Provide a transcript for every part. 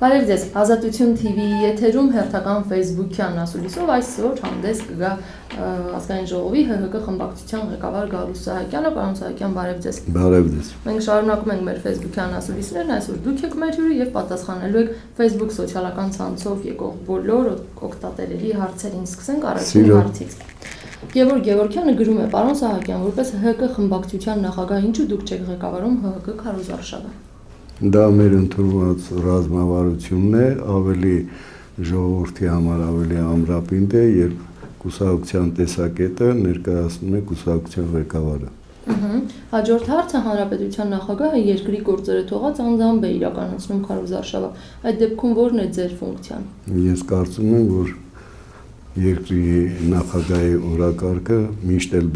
Բարև ձեզ, Ազատություն TV-ի եթերում հերթական Facebook-յան ասուլիսով այսօր հանդես կգա ազգային ժողովի ՀՀԿ խմբակցության ղեկավար Գալուստ Սահակյանը։ Պարոն Սահակյան, բարև ձեզ։ Բարև ձեզ։ Մենք շարունակում ենք մեր Facebook-յան ասուլիսներն, այսօր դուք եք մեր հյուրը եւ պատասխանելու եք Facebook սոցիալական ցանցով եկող բոլոր օգտատերերի հարցերին։ Սկսենք առաջին հարցից։ Գևորգ Գևորգյանը գրում է. Պարոն Սահակյան, որպես ՀՀԿ խմբակցության նախագահ, ինչու դուք չեք ղեկավարում ՀՀԿ քարոզարշավը։ Դա մեր ընդունված ռազմավարությունն է, ավելի ժողովրդի համար ավելի ամրապինդ է, երբ կուսակցության տեսակետը ներկայացնում է կուսակցության ղեկավարը։ Հաջորդ հարցը հանրապետության նախագահը երկրի գործերը թողած անձամբ է իրականացնում քարոզարշավը։ Այդ դեպքում ո՞րն է ձեր ֆունկցիան։ Ես կարծում եմ, որ երկրի նախագահի օրակարգը միշտ էլ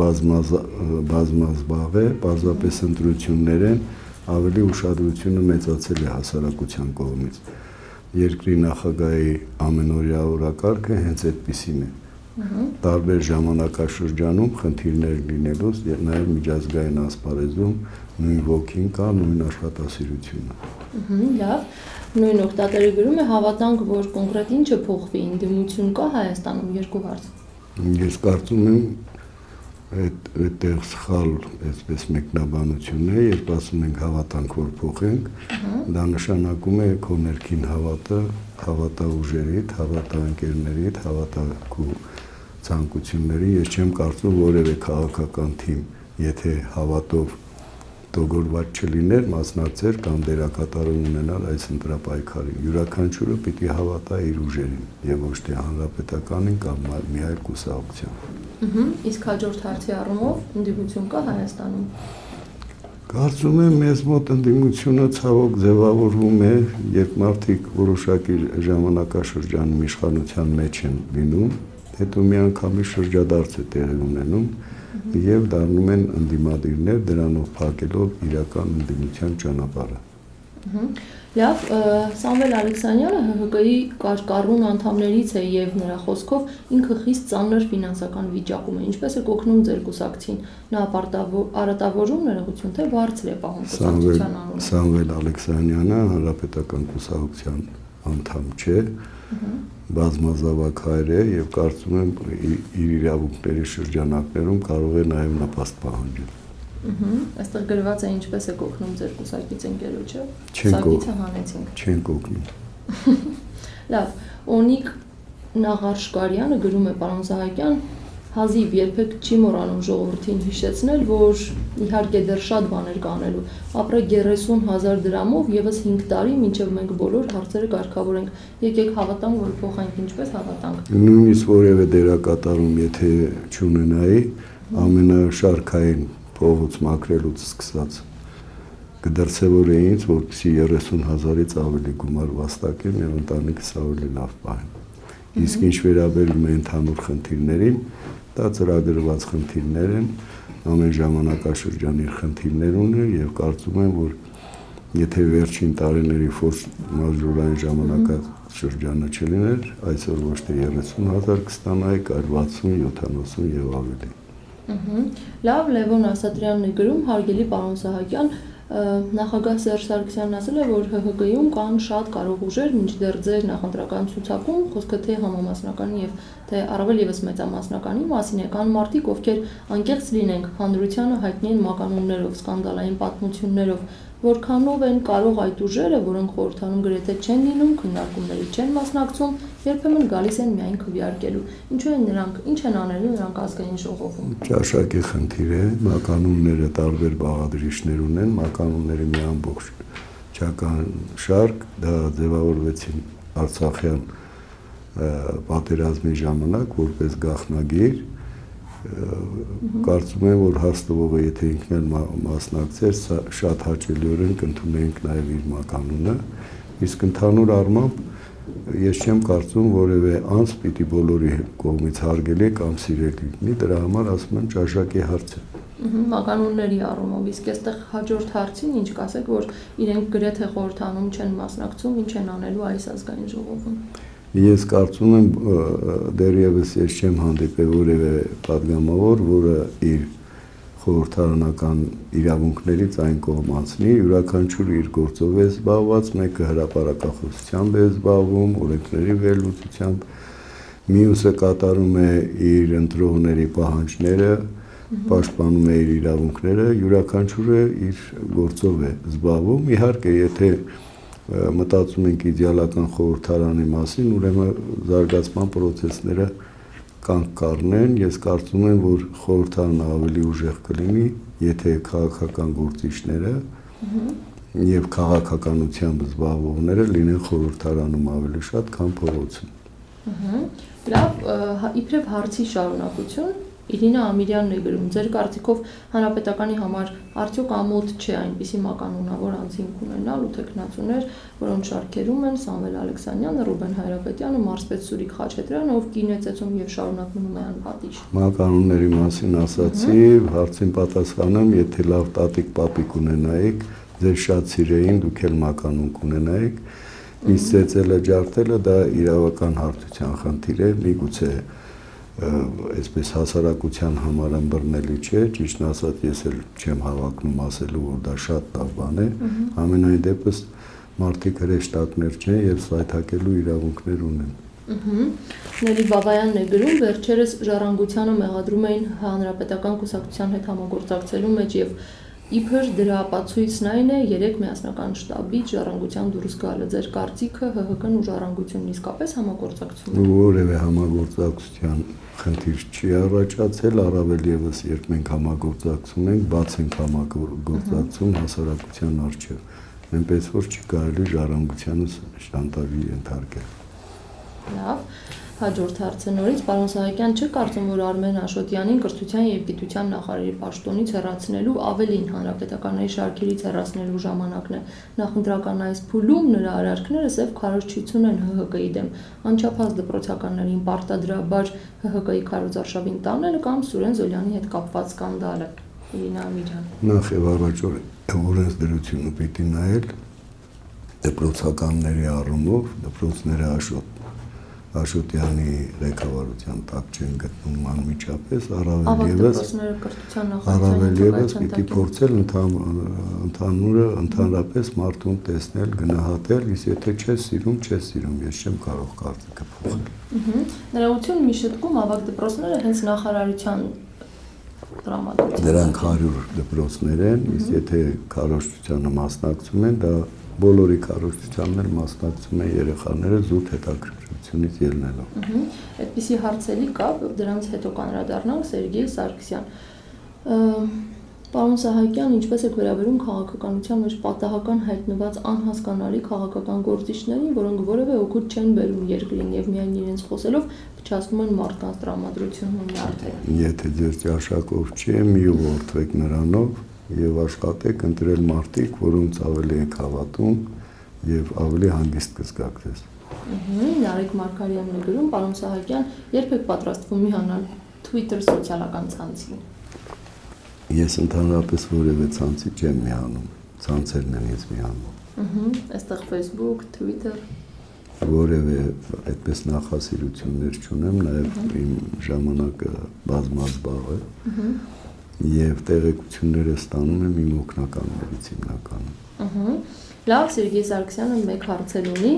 բազմազբաղ է, պարզապես ընտրություններ են, ավելի ուշադրությունը մեծացել է հասարակության կողմից։ Երկրի նախագահի ամենօրյա օրակարգը հենց այդպիսին է։ Տարբեր ժամանակաշրջանում խնդիրներ լինելուց եւ նաեւ միջազգային ասպարեզում նույն ոգին կա, նույն աշխատասիրությունը։ Լավ, նույն օգտատերը գրում է, հավատանք, որ կոնկրետ ինչը փոխվի, ընդդիմություն կա Հայաստանում, երկու հարց։ Ես կարծում եմ այդտեղ սխալ այսպես մեկնաբանություն է, երբ ասում ենք հավատանք, որ փոխենք, դա նշանակում է քո ներքին հավատը, հավատա ուժերիդ, հավատա ընկերներիդ, հավատա քո ցանկությունների։ Ես չեմ կարծում որևէ քաղաքական թիմ, եթե հավատով տոգորված չլիներ, մասնակցեր կամ դերակատարում ունենալ այս ընտրապայքարին։ Յուրաքանչյուրը պիտի հավատա իր ուժերին եւ ոչ թե հանրապետականին կամ մի այլ կուսակցության։ Իսկ հաջորդ հարցի առումով ընդդիմություն կա Հայաստանում։ Կարծում եմ մեզ մոտ ընդդիմությունը ցավոք ձևավորվում է, երբ մարդիկ որոշակի ժամանակաշրջանում իշխանության մեջ են լինում, հետո միանգամից շրջադարձ է տեղի ունենում եւ դառնում են ընդդիմադիրներ, դրանով փակելով իրական ընդդիմության ճանապարհը։ Լավ, Սամվել Ալեքսանյանը ՀՀԿ-ի կառուն անդամներից է եւ նրա խոսքով ինքը խիստ ծանր ֆինանսական վիճակում է։ Ինչպես է օգնում ձեր կուսակցին։ Նա արատավորում ներողություն թե բարձր է պահում կուսակցության անունը։ Սամվել Ալեքսանյանը հանրապետական կուսակցության անդամ չէ, բազմազավակ հայր է եւ կարծում եմ իր իրավունքների շրջանակներում կարող է նաեւ նպաստ պահանջել։ Այստեղ գրված է ինչպես է օգնում ձեր կուսակից ընկերոջը։ Կուսակիցը հանեցինք։ Չենք օգնում։ Լավ, Օնիկ Նաղարշկարյանը գրում է, պարոն Սահակյան, հազիվ երբեք չի մոռանում ժողովրդին հիշեցնել, որ իհարկե դեռ շատ բաներ կա անելու։ Ապրեք 30,000 դրամով եւս 5 տարի, մինչեւ մենք բոլոր հարցերը կարգավորենք։ Եկեք հավատանք, որ փոխենք, ինչպես հավատանք։ Նույնիսկ որևէ դերակատարում, եթե չունենայի, ամենաշարքային փողոց մաքրելուց սկսած կդրսևորեի ինձ, որպեսզի 30,000-ից ավելի գումար վաստակեմ եւ ընտանիքս ավելի լավ պահեմ։ Իսկ ինչ վերաբերում է ընդհանուր խնդիրներին, դա ծրագրված խնդիրներ են, ամեն ժամանակաշրջանի խնդիրներ ունեն եւ կարծում եմ, որ եթե վերջին տարիների ֆորս մաժորային ժամանակաշրջանը չլիներ, այսօր ոչ թե 30,000 կստանայիք, այլ 60, 70 եւ ավելի։ Լավ, Լևոն Ասատրյանն է գրում, հարգելի պարոն Սահակյան, նախագահ Սերժ Սարգսյանն ասել է, որ ՀՀԿ-ում կան շատ կարող ուժեր, մինչդեռ ձեր նախընտրական ցուցակում խոսքը թե համամասնականի եւ թե առավել եւս մեծամասնականի մասին է, կան մարդիկ, ովքեր անկեղծ լինենք, հանրությանը հայտնի են մականուններով, սկանդալային պատմություններով, որքանով են կարող այդ ուժերը, որոնք խորհրդանում գրեթե չեն լինում, քննարկումների չեն մասնակցում, երբեմն գալիս են միայն քվեարկելու։ Ինչու են նրանք, ինչ են անելու նրանք ազգային ժողովում։ Ճաշակի խնդիր է, մականունները տարբեր բաղադրիչներ ունեն, մականունների մի ամբողջ շարք, դա ձևավորվեցին Արցախյան պատերազմի ժամանակ որպես գաղտնագիր։ Կարծում եմ, որ հաստատվողը, եթե ինքն էլ մասնակցեր, շատ հաճելիորեն կընդունեինք նաև իր մականունը, իսկ ընդհանուր առմամբ ես չեմ կարծում որևէ անձ պիտի բոլորի կողմից հարգելի կամ սիրելի լինի, դրա համար ասում եմ ճաշակի հարց է։ Մականունների առումով, իսկ այստեղ հաջորդ հարցին ինչ կասեք, որ իրենք գրեթե խորհրդանում չեն մասնակցում, ինչ են անելու այս ազգային ժողովում։ Ես կարծում եմ դեռևս ես չեմ հանդիպել որևէ падգամավոր, որը իր խորհրդարանական իրավունքներից այն կողմացնի, յուրաքանչյուրը իր գործով է զբաղված, մեկը հրապարակախոսությամբ է զբաղվում, օրենքների վերլուծությամբ, մյուսը կատարում է իր ընտրողների պահանջները, պաշտպանում է իր իրավունքները, յուրաքանչյուրը իր գործով է զբաղվում, իհարկե, եթե մտածում ենք իդեալական խորհրդարանի մասին, ուրեմն զարգացման process-ները կանք կառնեն, ես կարծում եմ, որ խորհրդարանը ավելի ուժեղ կլինի, եթե քաղաքական գործիչները եւ քաղաքականությամբ զբաղվողները լինեն խորհրդարանում ավելի շատ, քան փողոցում։ Լավ, իբրև հարցի շարունակություն Իրինա Ամիրյանն է գրում, ձեր կարծիքով հանրապետականի համար արդյոք ամոթ չէ այնպիսի մականունավոր անձինք ունենալ ու թեկնածուներ, որոնց շարքերում են Սամվել Ալեքսանյանը, Ռուբեն Հայրապետյանը, Մարսպետ Սուրիկ Խաչատրյանը, ով կին է ծեծում եւ շարունակ մնում է անպատիժ։ Մականունների մասին ասացի, հարցին պատասխանեմ, եթե լավ տատիկ պապիկ ունենայիք, ձեր շատ սիրեին, դուք էլ մականուն կունենայիք, իսկ ծեծելը ջարդելը դա իրավական հարթության խնդիր է, միգուցե այսպես հասարակության համար ըմբռնելի չէ, ճիշտն ասած ես էլ չեմ հավակնում ասելու, որ դա շատ լավ բան է, ամենայն դեպս մարդիկ հրեշտակներ չեն եւ սայթակելու իրավունքներ ունեն։ Նելի Բաբայանն է գրում, վերջերս ժառանգությանը մեղադրում էին հանրապետական կուսակցության հետ համագործակցելու մեջ եւ իբր դրա ապացույցն այն է 3 միասնական շտաբից ժառանգության դուրս գալը, ձեր կարծիքը ՀՀԿ-ն ու ժառանգությունն իսկապես համագործակցում են։ Որևէ համագործակցության խնդիր չի առաջացել, առավել եւս երբ մենք համագործակցում ենք, բաց ենք համագործակցում հասարակության առջև, այնպես որ չի կարելի ժառանգությանը շանտաժի ենթարկել։ Լավ, հաջորդ հարցը նորից, պարոն Սահակյան, չէ՞ կարծում, որ Արմեն Աշոտյանին կրթության եւ գիտության նախարարի պաշտոնից հեռացնելու ավելին հանրապետականների շարքերից հեռացնելու ժամանակն է։ Նախընտրական այս փուլում նրա արարքները սև քարոզչություն են ՀՀԿ-ի դեմ, անչափահաս դպրոցականներին պարտադրաբար ՀՀԿ-ի քարոզարշավին տանելը կամ Սուրեն Զոլյանի հետ կապված սկանդալը։ Իրինա Ամիրյան։ Նախ եւ առաջ օրենսդրությունը պիտի նայել դպրոցականների առումով, դպրոցները Աշոտյանի ղեկավարության տակ չեն գտնում անմիջապես, առավել եւս պիտի փորձել ընդհանրապես մարդուն տեսնել, գնահատել, իսկ եթե չես սիրում, ես չեմ կարող կարծիքը փոխել։ Ներողություն, մի շտկում ավագ դպրոցները հենց նախարարության տրամադրության։ Դրանք 100 դպրոցներ են, իսկ եթե քարոզչությանը մասնակցում են, դա բոլորի քարոզչությանն էլ մասնակցում են երեխաները զուտ հետաքրքրությունից ելնելով։ Այդպիսի հարցերի կա, դրանց հետո կանրադառնանք Սերգեյ Սարգսյան։ Պարոն Սահակյան, ինչպես եք վերաբերում քաղաքականության մեջ պատահական հայտնված անհասկանալի քաղաքական գործիչներին, որոնք որևէ օգուտ չեն բերում երկրին եւ միայն իրենց խոսելով փչացնում են մարդկանց տրամադրությունն ու նյարդերը։ Եթե ձեր ճաշակով չի, մի ուղղորդվեք նրանով եւ աշխատեք ընտրել մարդիկ, որոնց ավելի եք հավատում եւ ավելի հանգիստ կզգաք։ Նարեկ Մարգարյանն է գրում, պարոն Սահակյան, երբ եք պատրաստվում միանալ Twitter սոցիալական ցանցին։ Ես ընդհանրապես որևէ ցանցի չեմ միանում, ցանցերն են ես միանում։ Այստեղ Facebook, Twitter որևէ այդպես նախասիրություններ չունեմ, նաեւ իմ ժամանակը բազմազբաղ է։ Եվ տեղեկությունները ստանում եմ իմ օգնականներից հիմնականում։ Լավ, Սերգեյ Սարգսյանը մեկ հարցել ունի,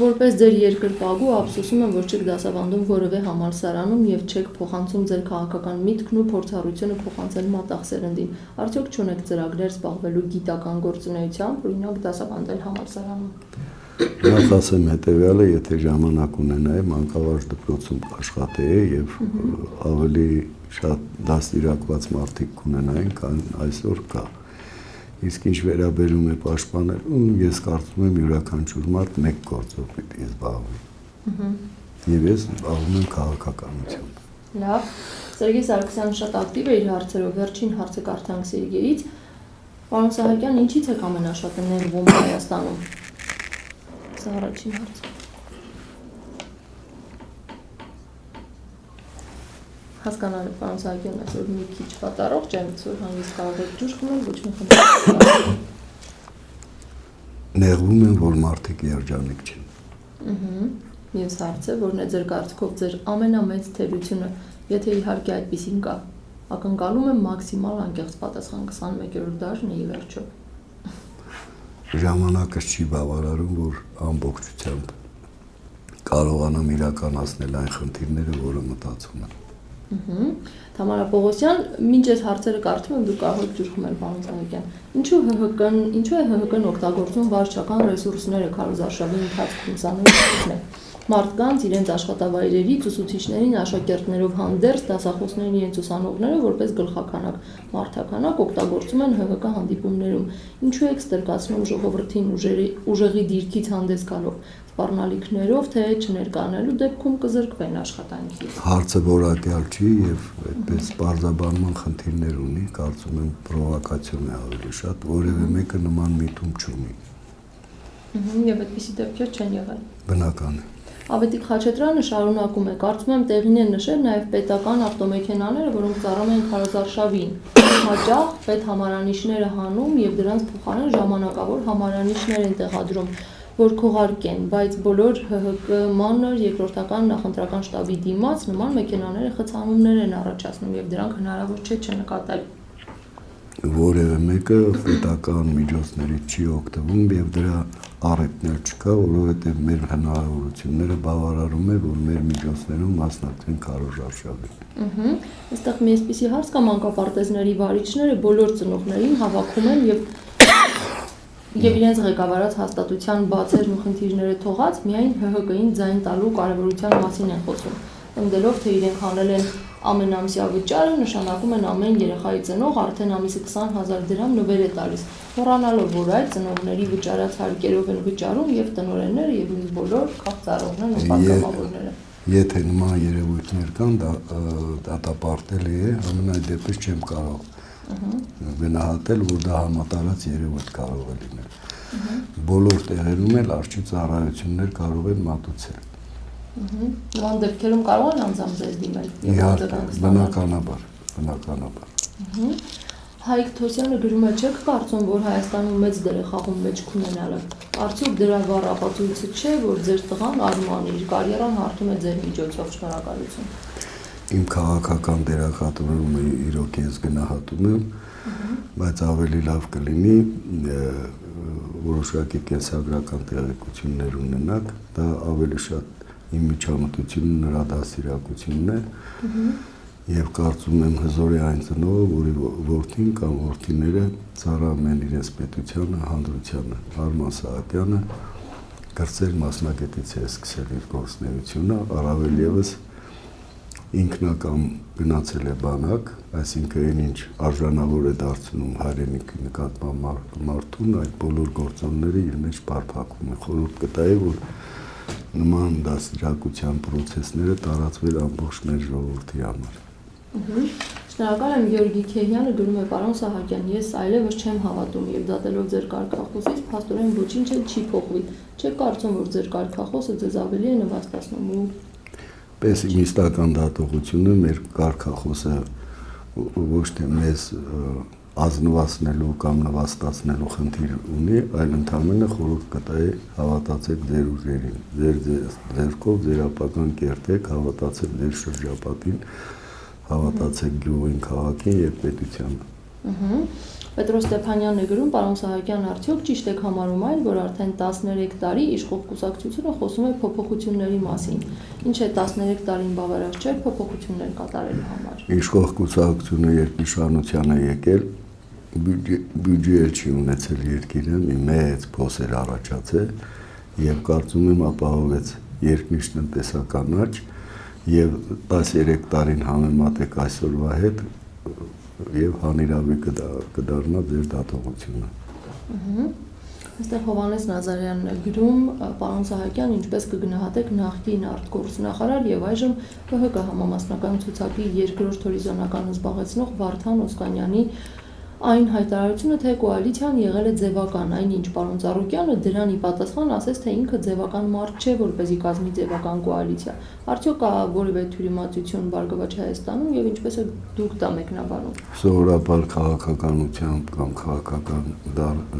որպես ձեր երկրպագու ափսոսում եմ, որ չեք դասավանդում որևէ համալսարանում եւ չեք փոխանցում ձեր քաղաքական միտքն ու փորձառությունը փոխանցել մատաղ սերնդին։ Արդյոք չունեք ծրագրեր զբաղվելու գիտական գործունեությամբ, օրինակ դասավանդել համալսարանում։ Նախ ասեմ հետեւյալը, եթե ժամանակ ունենայի, մանկավարժ դպրոցում աշխատեի եւ ավելի շատ դաստիարակված մարդիկ կունենային, քան այսօր կա։ Իսկ ինչ վերաբերում է պաշտպանելուն, ես կարծում եմ յուրաքանչյուր մարդ մեկ գործով պիտի զբաղվի։ Եվ ես զբաղվում եմ քաղաքականությամբ։ Լավ, Սերգեյ Սարգսյանը շատ ակտիվ է իր հարցերով, վերջին հարցը կարդանք Սերգեյից։ Պարոն Սահակյան, ինչից եք ամենաշատը ներվում Հայաստանում։ Սա առաջին հարցը։ Հասկանալի, պարոն Սահակյան, այսօր մի քիչ պատառող չեմ, որ հանգիստ կարող եք ջուր խմել, ոչ մի խնդիր։ Նեղվում եմ, որ մարդիկ երջանիկ չեն։ Մյուս հարցը, որն է ձեր կարծիքով ձեր ամենամեծ թերությունը, եթե իհարկե այդպիսին կա, ակնկալում եմ մաքսիմալ անկեղծ պատասխան 21-րդ դարն է ի վերջո։ Ժամանակը չի բավարարում, որ ամբողջությամբ կարողանամ իրականացնել այն խնդիրները, որը մտածում եմ։ Թամարա Պողոսյան, մինչ այս հարցերը կարդում եմ, դու կարող եք ջուր խմել, պարոն Սահակյան։ Ինչու է ՀՀԿ-ն օգտագործում վարչական ռեսուրսները քարոզարշավի ընթացքում, սա նույնիսկ է։ Մարդկանց, իրենց աշխատավայրերից, ուսուցիչներին, աշակերտներով հանդերձ, դասախոսներին իրենց ուսանողները որպես գլխաքանակ, մարդաքանակ օգտագործում են ՀՀԿ հանդիպումներում։ Ինչու եք ստրկացնում ժողովրդին ուժեղի դիրքից հանդես գալով, սպառնալիքներով, թե չներկանալու դեպքում կզրկվեն աշխատանքից։ Հարցը որակյալ չի եւ այդպես բարձաբանման խնդիրներ ունի, կարծում եմ պրովոկացիոն է ավելի շատ, որևէ մեկը նման միտում չունի։ Եվ այդպիսի դեպքեր չեն եղել։ Բնական է։ Ավետիք Խաչատրյանը շարունակում է, կարծում եմ տեղին է նշել նաև պետական ավտոմեքենաները, որոնք ծառայում են քարոզարշավին։ Հաճախ պետհամարանիշները հանում եւ դրանց փոխարեն ժամանակավոր համարանիշներ են տեղադրում, որ քողարկեն, բայց բոլոր ՀՀԿ մանր երկրորդական նախընտրական շտաբի դիմաց նման մեքենաները խցանումներ են առաջացնում եւ դրանք հնարավոր չէ չնկատել։ Որևէ մեկը պետական միջոցներից չի օգտվում եւ դրա առիթներ չկա, որովհետեւ մեր հնարավորությունները բավարարում է, որ մեր միջոցներում մասնակցեն քարոզարշավին։ Այստեղ մի այսպիսի հարց կա, մանկապարտեզների վարիչները բոլոր ծնողներին հավաքում են եւ իրենց ղեկավարած հաստատության բացերն ու խնդիրները թողած միայն ՀՀԿ-ին ձայն տալու կարևորության մասին են խոսում։ Ընդդելով, թե իրենք հանել են ամենամսյա վճարը, նշանակում են ամեն երեխայի ծնող արդեն ամիսը 20,000 դրամ նվեր է տալիս, մոռանալով, որ այդ ծնողների վճարած հարկերով են վճարում եւ տնօրենները եւ նույնիսկ բոլոր քաղաքացիներն ու պատգամավորները։ Եթե նման երևույթներ կան, դատապարտել է, ամենայն դեպս չեմ կարող գնահատել, որ դա համատարած երևույթ կարող է լինել։ Բոլոր տեղերում էլ արջի ծառայություններ կարող են մատուցել։ Նման դեպքերում կարող են անձամբ ձեզ դիմել։ Իհարկե, բնականաբար։ Հայկ Թոսյանը գրում է, չեք կարծում, որ Հայաստանում մեծ դեր է խաղում մեջք ունենալը։ Արդյոք դրա վառ ապացույցը չէ, որ ձեր տղան Արման իր կարիերան հարթում է ձեր միջոցով։ Շնորհակալություն։ Իմ քաղաքական դերակատարումը իրոք ես գնահատում եմ, բայց ավելի լավ կլինի որոշակի կենսագրական տեղեկություններ ունենաք, դա ավելի շատ իմ միջամտությունը նրա դաստիարակությունն է եւ կարծում եմ հզոր է այն ծնողը, որի որդին կամ որդիները ծառայում են իրենց պետությանը, հանրությանը։ Արման Սահակյանը գրծել մասնագետից է սկսել իր գործունեությունը, առավել եւս ինքնակամ գնացել է բանակ, այսինքն ինչ արժանավոր է դարձնում հայրենիքի նկատմամբ մարդուն, այդ բոլոր գործոնները իր մեջ բարփակվում է։ Խորհուրդ կտայի, որ նման դաստիարակության process-ները տարածվել ամբողջ մեր ժողովրդի համար։ Շնորհակալ եմ։ Գեորգի Քեհյանը գրում է, պարոն Սահակյան, ես այլևս չեմ հավատում եւ դատելով ձեր կարգախոսից, փաստորեն ոչինչ էլ չի փոխվի։ Չեք կարծում, որ ձեր կարգախոսը ձեզ ավելի է նվաստացնում ու Պեսիմիստական դատողությունը մեր կարգախոսը ոչ թե մեզ ազնվացնելու կամ նվաստացնելու խնդիր ունի, այլ ընդհանրապես խորհուրդ կտայի հավատացեք ձեր ուժերին, ձեր ձեռքով ձեր ապագան կերտեք, հավատացեք ձեր շրջապատին, հավատացեք գյուղին, քաղաքին եւ պետությանը։ Պետրոս Ստեփանյանն է գրում, պարոն Սահակյան, արդյոք ճիշտ եք համարում այն, որ արդեն 13 տարի իշխող կուսակցությունը խոսում է փոփոխությունների մասին։ Ինչ է 13 տարին բավարար չէ փոփոխություններ կատարելու համար։ Իշխող կուսակցությունը երբ իշխանության է եկել, բյուջե չի ունեցել երկիրը, մի մեծ փոսեր առաջացել եւ կարծում եմ ապահովեց երկնիշ տնտեսական աճ եւ 13 տարին համեմատեք այսօրվա հետ եւ հանիրավի կդառնա ձեր դատողությունը։ Այստեղ Հովհաննես Նազարյանն է գրում, պարոն Սահակյան, ինչպես կգնահատեք նախկին արտգործնախարար եւ այժմ ՀՀԿ համամասնական ցուցակի երկրորդ հորիզոնականը զբաղեցնող Վարդան Օսկանյանի այն հայտարարությունը, թե կոալիցիան եղել է ձևական, այնինչ պարոն Ծառուկյանը դրան ի պատասխան ասեց, թե ինքը ձևական մարդ չէ, որպեսզի կազմի ձևական կոալիցիա։ Արդյոք կա որևէ թյուրիմացություն Բարգավաճ Հայաստանում եւ ինչպես է դուք դա մեկնաբանում։ Սովորաբար քաղաքականությամբ կամ քաղաքական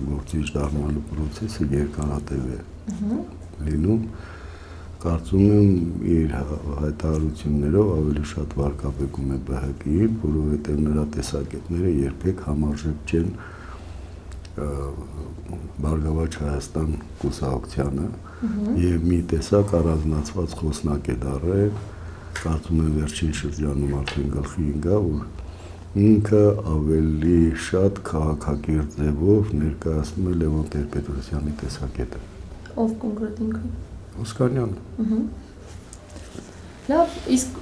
գործիչ դառնալու process-ը երկարատև է լինում Կարծում եմ իր հայտարարություններով ավելի շատ վարկաբեկում է ԲՀԿ-ին, որովհետև նրա տեսակետները երբեք համարժեք չեն Բարգավաճ Հայաստան կուսակցությանը եւ մի տեսակ առանձնացված խոսնակ է դարել, կարծում եմ վերջին շրջանում արդեն գլխի ընկավ, որ ինքը ավելի շատ քաղաքակիրթ ձևով ներկայացնում է Լևոն Տեր-Պետրոսյանի տեսակետը։ Ով կոնկրետ ինքը։ Օսկանյանը։ Լավ, իսկ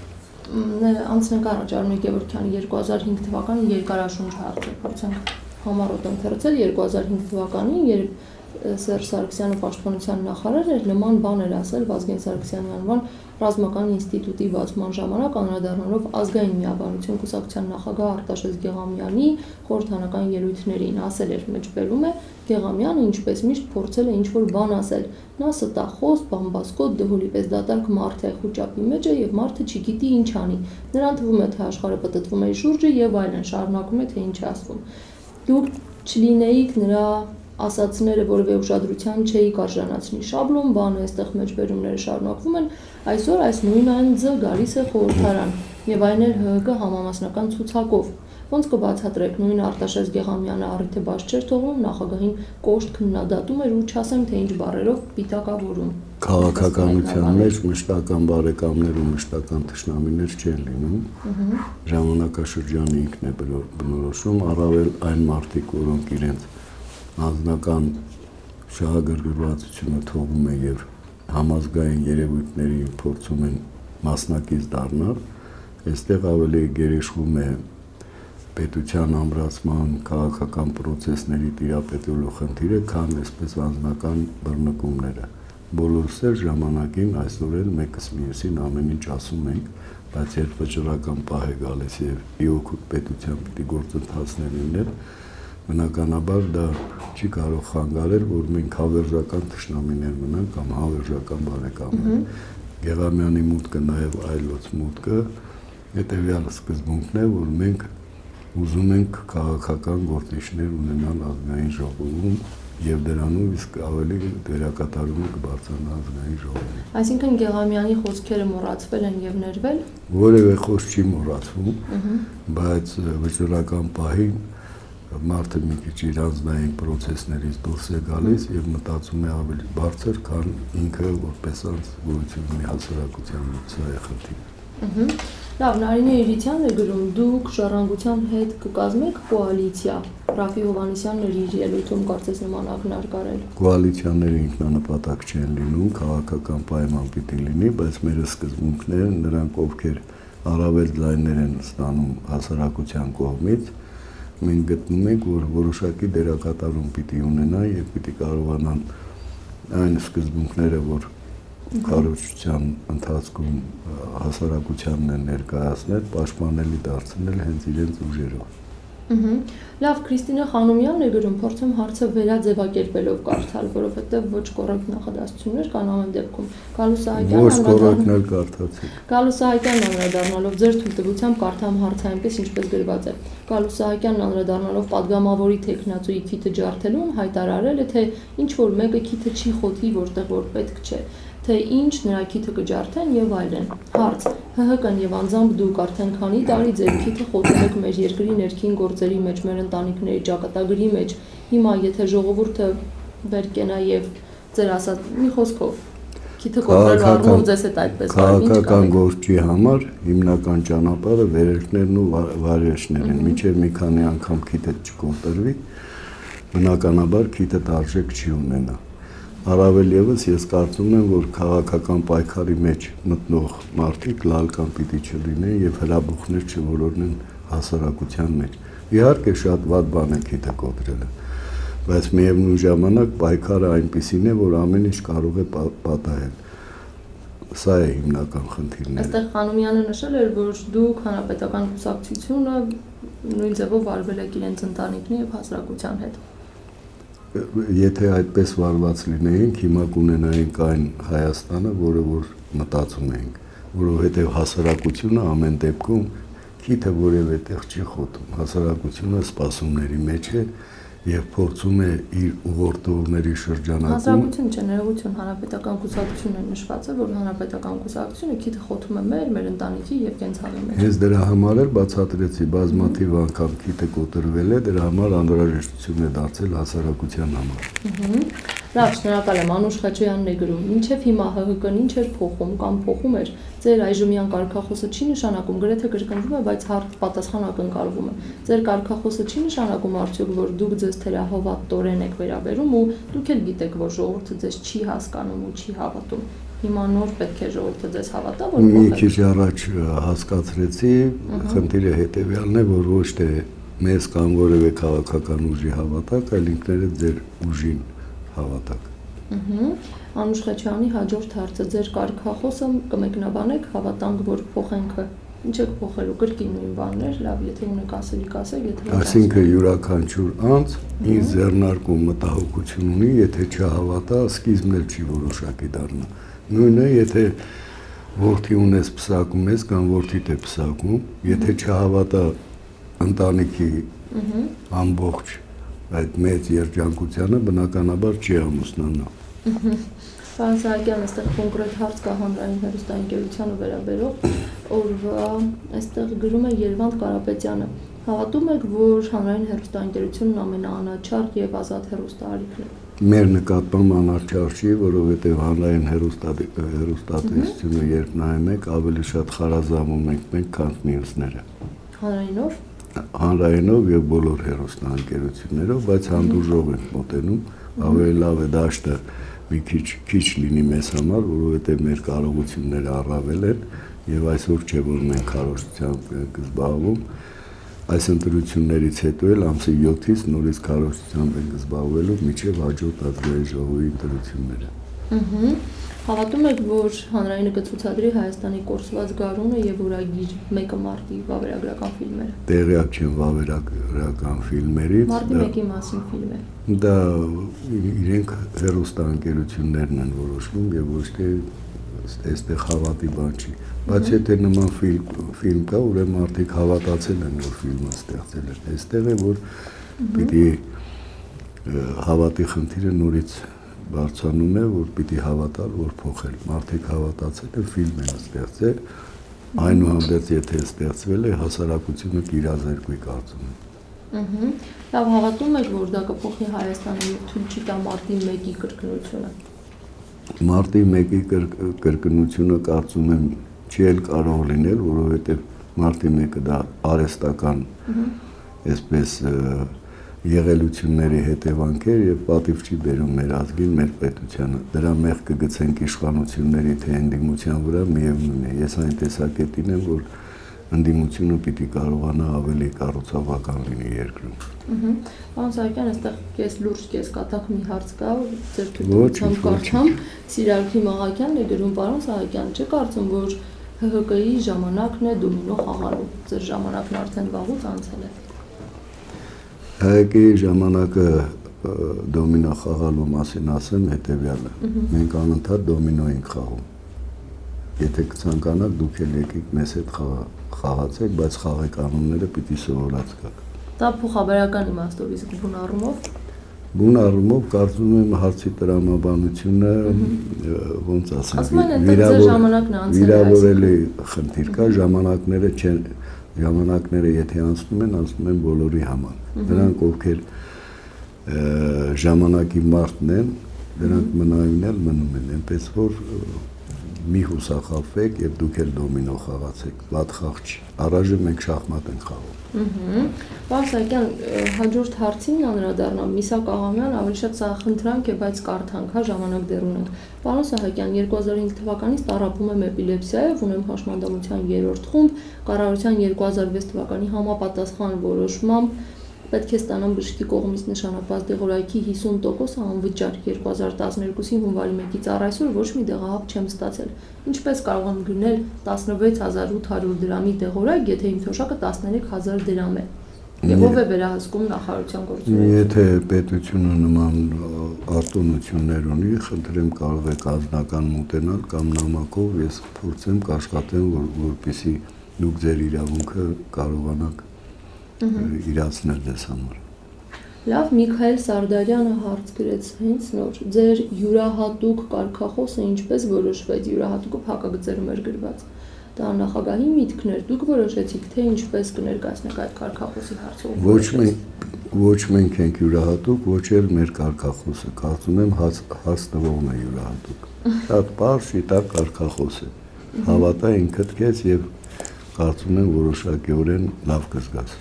անցնենք առաջ Արմեն Գևորգյանի 2005 թվականի երկարաշունչ հարցը, փորձենք համառոտ ընթերցել 2005 թվականին, երբ Սերժ Սարգսյանը պաշտպանության նախարար էր, նման բան էր ասել Վազգեն Սարգսյանի անվան ռազմական ինստիտուտի բացման ժամանակ, անդրադառնալով ազգային միաբանություն կուսակցության նախագահ Արտաշես Գեղամյանի խորհրդանական ելույթներին, ասել էր մեջբերում է Գեղամյանը ինչպես միշտ փորձել է ինչ-որ բան ասել, նա ստախոս, բամբասկոտ, դհոլի պես դատարկ մարդ է, խուճապի մեջ է եւ մարդը չգիտի ինչ անի, նրան թվում է թե աշխարհը պտտվում է շուրջը եւ այլն, շարունակում է թե ինչ է ասվում։ Դուք չլինեիք նրա ասացները որևէ ուշադրության չէի կարժանացնի շաբլոն, բանը այստեղ մեջբերումները շարունակվում են, այսօր այս նույն անձը գալիս է խորհրդարան եւ այն էլ ՀՀԿ համամասնական ցուցակով։ Ոնց կբացատրեք նույն Արտաշես Գեղամյանը առիթը բաց չէր թողնում, նախագահին կոշտ քննադատում էր ու չասեմ թե ինչ բառերով պիտակավորում։ Քաղաքականության մեջ մշտական բարեկամներ ու մշտական թշնամիներ չեն լինում։ Ժամանակաշրջանը ինքն է բնորոշում, առավել այն մարդիկ, որոնք իրենց անձնական շահագրգռվածությունը թողում են եւ համազգային երևույթների փորձում են մասնակից դառնալ, այստեղ ավելի գերեշվում է պետության ամրացման, քաղաքական process-ների տիրապետելու խնդիրը, քան այսպես անձնական բռնկումները։ Բոլորս էլ ժամանակին այսօր էլ մեկս մյուսին ամեն ինչ ասում ենք, բայց երբ վճռական պահ է գալիս եւ իօքուտ պետության պիտի գործընթացներ լինեն, բնականաբար դա չի կարող խանգարել, որ մենք հավերժական թշնամիներ մնանք կամ հավերժական բարեկամներ։ Գեղամյանի մուտքը նաեւ այլոց մուտքը հետեւյալ սկզբունքն է, որ մենք ուզում ենք քաղաքական գործիչներ ունենալ ազգային ժողովում եւ դրանով իսկ ավելի դերակատարումը կբարձրանա ազգային ժողովում։ Այսինքն Գեղամյանի խոսքերը մոռացվել են եւ ներվել։ Որևէ խոսք չի մոռացվում, բայց վճռական պահին մարդը մի քիչ իր անձնային process-ներից դուրս է գալիս եւ մտածում է ավելի բարձր, քան ինքը որպես անձ գոյություն ունի հասարակության մեջ, սա է խնդիրը։ Լավ, Նարինե Իրիցյանն է գրում, դուք Ժառանգության հետ կկազմեք կոալիցիա։ Ռաֆի Հովհաննիսյանն էր իր ելույթում կարծես նման ակնարկ արել։ Կոալիցիաները ինքնանպատակ չեն լինում, քաղաքական պայման պիտի լինի, բայց մեր սկզբունքները նրանք ովքեր առավել ձայներ են ստանում հասարակության կողմից, մենք գտնում ենք, որ որոշակի դերակատարում պիտի ունենան եւ պիտի կարողանան այն սկզբունքները, որ կառավարության ընթացքում հասարակությանն են ներկայացնել, պաշտպանելի դարձնել հենց իրենց ուժերով։ Լավ, Քրիստինա Խանոմյանն է գրում, փորձեմ հարցը վերաձևակերպելով կարդալ, որովհետև ոչ կոռեկտ նախադասություններ կան ամեն դեպքում։ Ոչ կոռեկտն էլ կարդացեք։ Գալուս Սահակյանն անդրադառնալով ձեր թույլտվությամբ կարդամ հարցը այնպես, ինչպես գրված է։ Գալուս Սահակյանն անդրադառնալով падգամավորի տեխնացուի քիթը ջարդելուն հայտարարել է, թե ինչ որ մեկը քիթը չի խոթի, որտեղ որ պետք չէ, թե ինչ նրա քիթը կջարդեն եւ այլն։ Հարց. ՀՀԿ-ն եւ անձամբ դուք արդեն քանի տարի ձեր քիթը խոթել եք մեր երկրի ներքին գործերի մեջ, մեր ընտանիքների ճակատագրի մեջ։ Հիմա եթե ժողովուրդը վեր կենա եւ ձեր ասած մի խոսքով քիթը կոտրելու առումով ձեզ հետ այդպես քաղաքական գործի համար հիմնական ճանապարհը վերելքներն ու վարիչներն են։ Մինչեւ մի քանի անգամ քիթը չկոտրվի, բնականաբար քիթը արժեք չի ունենա։ Առավել եւս ես կարծում եմ, որ քաղաքական պայքարի մեջ մտնող մարդիկ լալ կամ պիտի չլինեն եւ հրաբուխներ չոլորնեն հասարակության մեջ։ Իհարկե շատ վատ բան է քիթը կոտրելը, բայց միևնույն ժամանակ պայքարը այնպիսին է, որ ամեն ինչ կարող է պատահել։ Սա է հիմնական խնդիրները։ Այստեղ Խանոմյանը նշել էր, որ դուք հանրապետական կուսակցությունը նույն ձևով վարվել եք իրենց ընտանիքների եւ հասարակության հետ։ Եթե այդպես վարված լինեինք, հիմա կունենայինք այն Հայաստանը, որը որ մտածում ենք, որովհետև հասարակությունը ամեն դեպքում քիթը որևէ տեղ չի խոթում, հասարակությունը սպասումների մեջ է եւ փորձում է իր ուղղորդողների շրջանակում Հասարակություն չէ, ներողություն, հանրապետական կուսակցությունն է նշված, որ հանրապետական կուսակցությունը քիթը խոթում է մեր ընտանիքի եւ կենցաղի մեջ։ Հենց դրա համար էլ բացատրեցի, բազմաթիվ անգամ քիթը կոտրվել է, դրա համար անհրաժեշտություն է դարձել հասարակության համար։ Լավ, շնորհակալ եմ, Անուշ Խաչոյանն է գրում, մինչև հիմա ՀՀԿ-ն ինչ էր փոխում կամ փոխում էր, ձեր այժմյան կարգախոսը չի նշանակում, գրեթե կրկնվում է, բայց հարթ պատասխան ակնկալվում է։ Ձեր կարգախոսը չի նշանակում արդյոք, որ դուք ձեզ թերահավատորեն եք վերաբերում ու դուք էլ գիտեք, որ ժողովուրդը ձեզ չի հասկանում ու չի հավատում։ Հիմա նոր պետք է ժողովուրդը ձեզ հավատա, որ մի քիչ առաջ հասկացրեցի, խնդիրը հետեւյալն է, որ ոչ թե մեզ կամ որևէ քաղաքական ուժի հավատակ, այլ ինքներդ ձեր ուժին հավատակ։ Անուշ Խաչյանի հաջորդ հարցը, ձեր կարգախոսը կմեկնաբանեք, հավատանք, որ փոխենքը ինչ եք փոխելու, կրկին նույն բաններ, լավ, եթե ունեք ասելիք ասեք, եթե Այսինքն յուրաքանչյուր անձ ինձ ձեռնարկում մտահոգություն ունի, եթե չհավատա, սկիզբն էլ չի որոշակի դառնա։ Նույնն է, եթե որդի ունես պսակում ես կամ որդիդ է պսակում, եթե չհավատա ընտանիքի ամբողջ այդ մեծ երջանկությանը, բնականաբար չի ամուսնանա։ Պարոն Սահակյան, այստեղ կոնկրետ հարց կա հանրային հեռուստաընկերությանը վերաբերող, օրվա այստեղ գրում է Երվանդ Կարապետյանը։ Հավատում եք, որ հանրային հեռուստաընկերությունն ամենաանաչառ եւ ազատ հեռուստաալիքն է։ Մեր նկատմամբ անաչառ չի, որովհետև հանրային հեռուստատեսությունը երբ նայում եք, ավելի շատ խարազամում ենք մենք, քան մյուսները։ Հանրայինով։ Հանրայինով եւ բոլոր հեռուստաընկերություններով, բայց հանդուրժող ենք մոտենում, ավելի լավ է դաշտը մի քիչ լինի մեզ համար, որովհետև մեր կարողությունները առավել են եւ այսօր չէ որ մենք քարոզությամբ ենք զբաղվում, այս ընտրություններից հետո էլ ամսի 7-ից նորից քարոզությամբ ենք զբաղվելու մինչեւ հաջորդ ազգային ժողովի ընտրությունները։ Հավատում եք, որ հանրայինը կցուցադրի Հայաստանի կորսված գարունը եւ որագիր 1 մարտի վավերագրական ֆիլմերը։ Տեղյակ չեմ վավերագրական ֆիլմերից։ Մարտի 1-ի մասին ֆիլմ է։ Դա իրենք հեռուստաընկերություններն են որոշում եւ ոչ թե այստեղ հավատի բան չի։ Բայց եթե նման ֆիլմ կա, ուրեմն մարդիկ հավատացել են, որ ֆիլմը ստեղծել են։ Այստեղ է որ պիտի հավատի խնդիրը նորից բարձրանում է, որ պիտի հավատալ, որ փոխել։ Մարդիկ հավատացել են, ֆիլմ են ստեղծել, այնուհանդերձ եթե ստեղծվել է, հասարակությունը կիրազերկվի կարծում եմ։ Լավ, հավատում եք, որ դա կփոխի Հայաստանը եւ թույլ չի տա մարտի 1-ի կրկնությունը։ Մարտի 1-ի կրկնությունը կարծում եմ չի էլ կարող լինել, որովհետեւ մարտի 1-ը դա արհեստական այսպես եղելությունների հետևանք է եւ պատիվ չի բերում մեր ազգին, մեր պետությանը։ Դրա մեղք կգցենք իշխանությունների թե ընդդիմության վրա, միևնույն է։ Ես այն տեսակետին եմ, որ ընդդիմությունը պիտի կարողանա ավելի կառուցողական լինի երկրում։ Պարոն Սահակյան, այստեղ կես լուրջ, կես կատակ մի հարց կա, ձեր թույլտվությամբ կարդամ, Սիրակի Մաղաքյանն է գրում, պարոն Սահակյան, չէ՞ կարծում, որ ՀՀԿ-ի ժամանակն է դոմինո խաղալու։ Ձեր ժամանակն արդեն վաղուց անցել է։ ՀՀԿ-ի ժամանակը դոմինո խաղալու մասին ասեմ հետևյալը։ Մենք անընդհատ դոմինո ենք խաղում։ Եթե կցանկանաք, դուք էլ եկեք մեզ հետ խաղացեք, բայց խաղի կանոնները պիտի սովորած գաք։ Դա փոխաբերական իմաստով, իսկ բուն առումով։ Բուն առումով կարծում եմ հարցի տրամաբանությունը ոնց ասեմ, վիրավորելի խնդիր կա, ժամանակները եթե անցնում են բոլորի համար։ Դրանք ովքեր ժամանակի մարդն են, դրանք մնայուն էլ մնում են, այնպես որ մի հուսախաբվեք եւ դուք էլ դոմինո խաղացեք, վատ խաղ չի։ Առայժմ մենք շախմատ ենք խաղում։ Պարոն Սահակյան, հաջորդ հարցին անդրադառնամ, Միսակ Աղամյան ավելի շատ սա խնդրանք է, բայց կարդանք, հա, ժամանակ դեռ ունենք։ Պարոն Սահակյան, 2005 թվականից տառապում եմ էպիլեպսիայով, ունեմ հաշմանդամության 3-րդ խումբ, կառավարության 2006 թվականի համապատասխան որոշմամբ պետք է ստանամ բժշկի կողմից նշանակված դեղորայքի 50%-ը անվճար 2012-ի հունվարի 1-ից առ այսօր ոչ մի դեղահավ չեմ ստացել։ Ինչպես կարող եմ գնել 16800 դրամի դեղորայք, եթե իմ թոշակը 13000 դրամ է։ Եվ ով է վերահսկում նախարարության գործունեությունը։ Եթե պետությունը նման արտոնություններ ունի, խնդրեմ կարող եք անձնական մոտենալ կամ նամակով ես փորձեմ կաշխատեմ, որպեսզի դուք ձեր իրավունքը կարողանաք իրացնել դες համար։ Լավ, Միքայել Սարդարյանը հարց գրեց հենց նոր։ Ձեր յուրահատուկ կարգախոսը ինչպես որոշվեց, յուրահատուկը փակագծերում էր գրված։ Դա նախագահի միտքն էր, դուք որոշեցիք, թե ինչպես կներկայացնեք այդ կարգախոսի հարցը։ Ոչ մենք ենք յուրահատուկ, ոչ էլ մեր կարգախոսը, կարծում եմ հաց տվողն է յուրահատուկ։ Շատ պարզ, շիտակ կարգախոս է։ Հավատա ինքդ քեզ եւ կարծում եմ որոշակիորեն լավ կզգաս։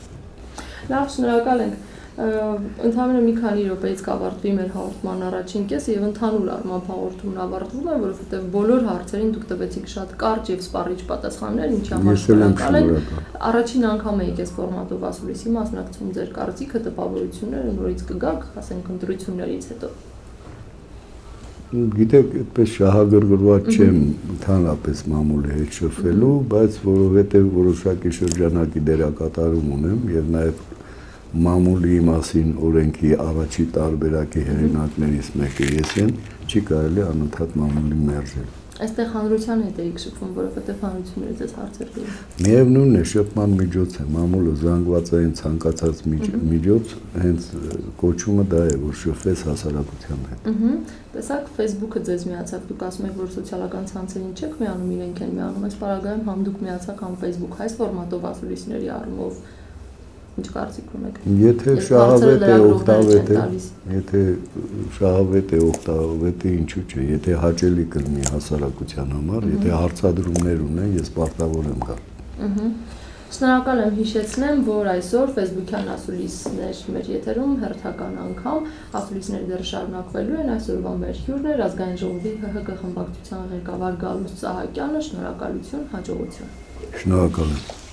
Լավ, շնորհակալ ենք։ Ընդհանրապես մի քանի րոպեից կավարտվի մեր հաղորդման առաջին կեսը եւ ընդհանուր առմամբ հաղորդումն ավարտվում է, որովհետեւ բոլոր հարցերին դուք տվեցիք շատ կարճ եւ սպառիչ պատասխաններ, ինչի համար շնորհակալ ենք։ Առաջին անգամ եք այս ֆորմատով ասուլիսի մասնակցում, ձեր կարծիքը, տպավորությունները նորից կգաք, ասենք ընտրություններից հետո։ Գիտեք, այդպես շահագրգռված չեմ ընդհանրապես մամուլի հետ շփվելու, բայց որովհետեւ որոշակի շրջանակի դերակատարում ունեմ եւ նաեւ մամուլի մասին օրենքի առաջի տարբերակի հեղինակներից մեկը ես եմ, չի կարելի անընդհատ մամուլին մերժել։ Այստեղ հանրության հետ էիք շփվում, որովհետև հանրություններից այս հարցեր կային։ Միևնույնն է, շփման միջոց է, մամուլը զանգվածային ցանկացած միջոց, հենց կոչումը դա է, որ շփվես հասարակության հետ։ Տեսակ Facebook-ը ձեզ միացավ, դուք ասում եք, որ սոցիալական ցանցերին չեք միանում, իրենք են միանում, այս պարագայում համ դուք միացաք, համ Facebook, այս ֆորմատով ասուլիսների առումով ինչ կարծիք ունեք։ Եթե շահավետ է օգտավետ է, եթե շահավետ է օգտավետ է, ինչու՞ չէ, եթե հաճելի կլինի հասարակության համար, եթե հարցադրումներ ունեն, ես պարտավոր եմ գալ։ Շնորհակալ եմ, հիշեցնեմ, որ այսօր Facebook-յան ասուլիսներ մեր եթերում հերթական անգամ ասուլիսները դեռ շարունակվելու են, այսօրվա մեր հյուրն էր Ազգային ժողովի ՀՀԿ խմբակցության ղեկավար Գալուստ Սահակյանը, շնորհակալություն, հաջողություն։ Շնորհակալ եմ։